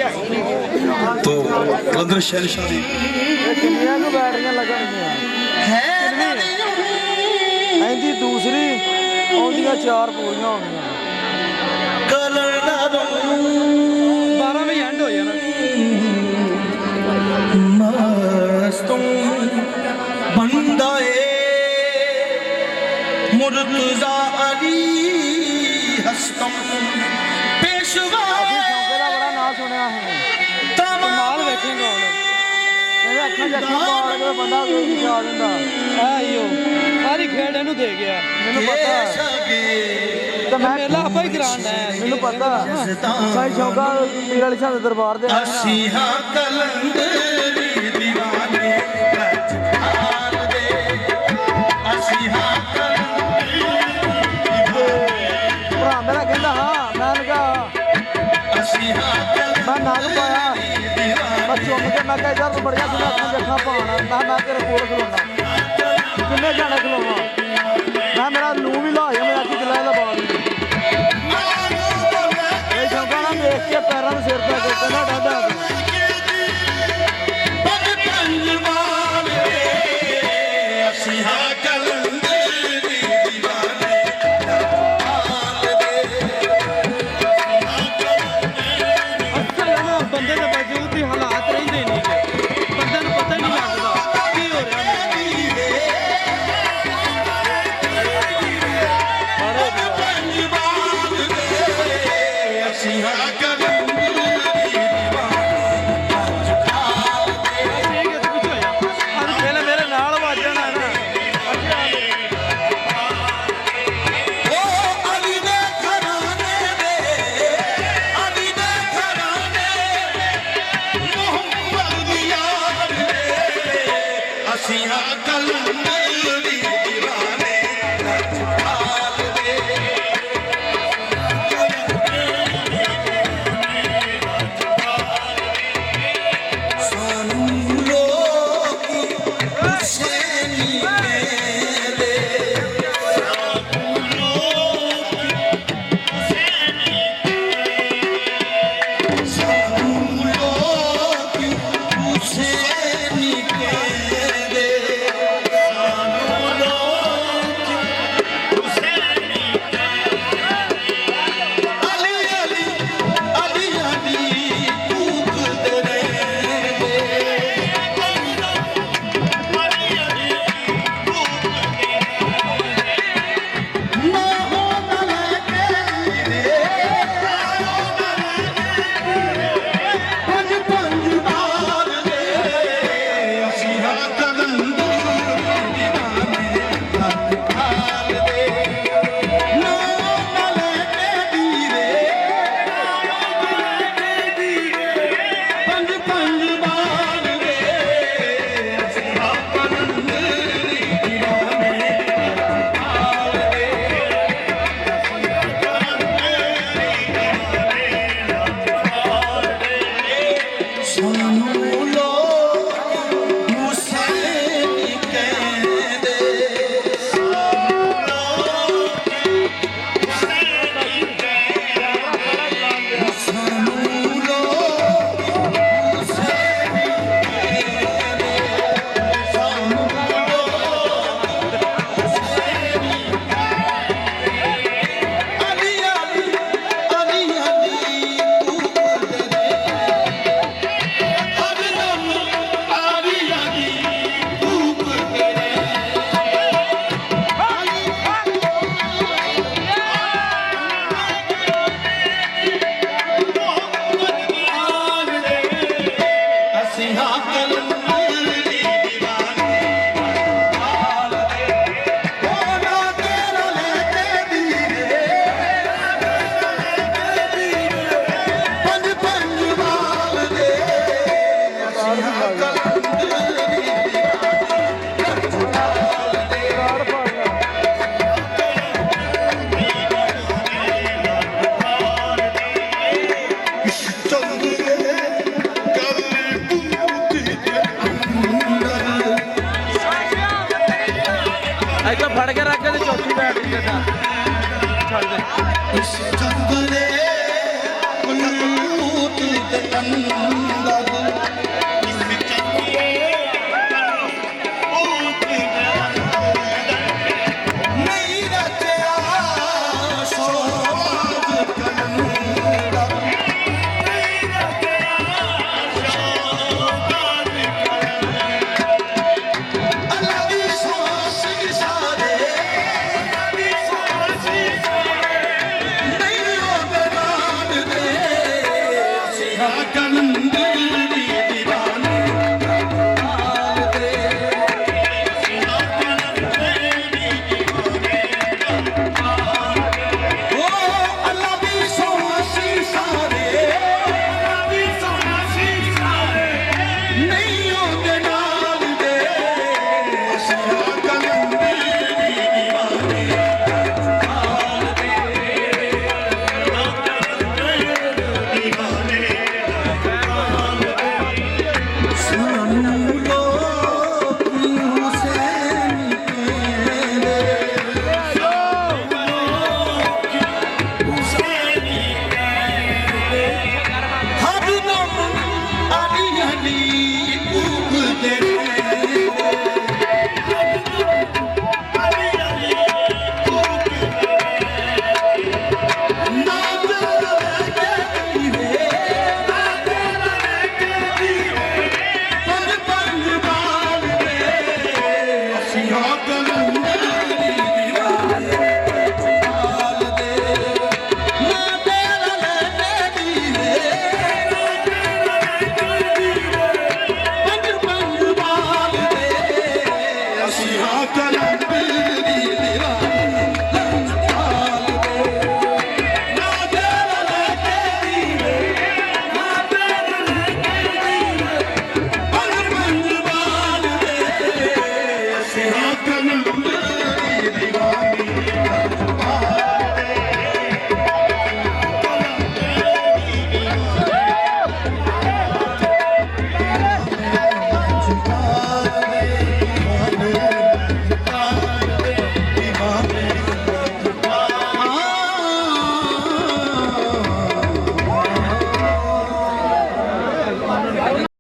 तो कलंदर शहनशाह दी बैटरियां लगनियां इंदी दूसरी आउंदियां 4 पूरियां होंदियां 12 वजे एंड हो जाना मस्तों बंदा मुर्तजा अली हस्तों पेशवा बड़ा ना सुनिया है कमाल वेखेंगे हुण ਇਹਦੇ ਅੱਖਾਂ ਜੱਖਾਂ ਮਾਰ ਕੇ ਬੰਦਾ ਵਿਖਾ ਦਿੰਦਾ ਆਈਓ ਸਾਰੀ ਖੇਡ ਇਹਨੂੰ ਦੇ ਗਿਆ ਮੈਨੂੰ ਪਤਾ ਤੇ ਮੈਂ ਮੇਲਾ ਆਪਾਂ ਹੀ ਕਰਾਉਣਾ ਹੈ ਮੈਨੂੰ ਪਤਾ ਸਾਈ ਸ਼ੌਕਾ ਪੀਰ ਵਾਲੀ ਸ਼ਾਹ ਦੇ ਦਰਬਾਰ ਦੇ ਅਸੀਂ ਹਾਂ ਕਲੰਦਰੀ ਦੀਵਾਨੇ ਹਾਲ ਦੇ ਅਸੀਂ ਹਾਂ ਕਲੰਦਰੀ ਭਰਾ ਮੇਰਾ ਕਹਿੰਦਾ ਹਾਂ ਮੈਂ ਲਗਾ ਅਸੀਂ ਹਾਂ ਮੈਂ ਨਾਗ ਪਾਇਆ मैं चुम के मैं कहा यार बढ़िया सुना अखा जखा पाना मैं तेरे कोल खलोना किन्ने जाने खलोना मैं मेरा लू भी ला मैं अखी चलाया दा बाल ये शौका ना देख के पैरों में सिर पे कहना डाडा बंदे के बावजूद भी हालात रहते नहीं बंदे को पता ही नहीं लगता की हो रहा मेरे नाल वाजना है ना ਫੜ ਕੇ ਰੱਖ ਕੇ ਚੌਥੀ ਬੈਠ ਗਈ ਛੱਡ ਦੇ सिकंदर इस चंगे ऊत नहीं रचया शोभाज कलंदर अल्लाह दी सांस सारे नहीं होते नाम दे सिहा कलंदर दी दीवानी हाल दे ओ अल्लाह दी सांस सारे नहीं होते नाम दे सिहा कलंदर दी दीवानी हाल दे सुन लो कि हुसैन के हर दम अली अली